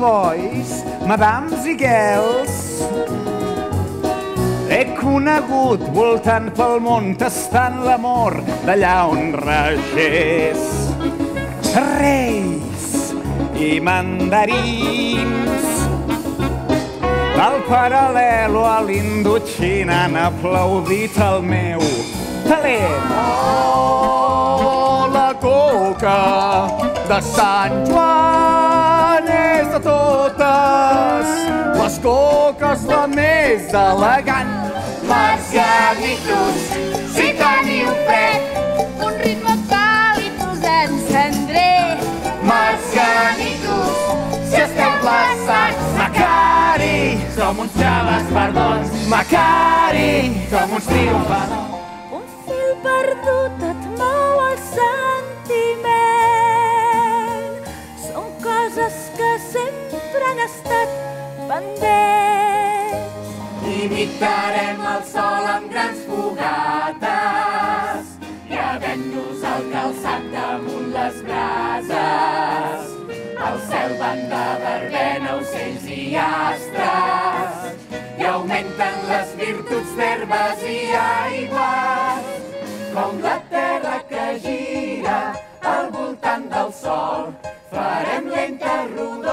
Boys, madams i girls, he conegut voltant pel món tastant l'amor d'allà on regés. Reis i mandarins del paral·lelo a l'Indoxina han aplaudit el meu talent. Oh, la coca de Sant Joan és de totes les coques la més elegant. Marcianitos, si teniu fred, un ritme càlid us encendré. Marcianitos, si esteu glaçats, Macari, som uns xaves perdons. Macari, som uns triomfadors. Un fil perdut et mou el sentiment. Són coses que sempre han estat pendents. Imitarem el sol amb grans fogates i havent-nos el calçat damunt les brases. Al cel van de verbena, ocells i astres i augmenten les virtuts d'herbes i aigües. Com la terra que gira al voltant del sol, farem lenta rodó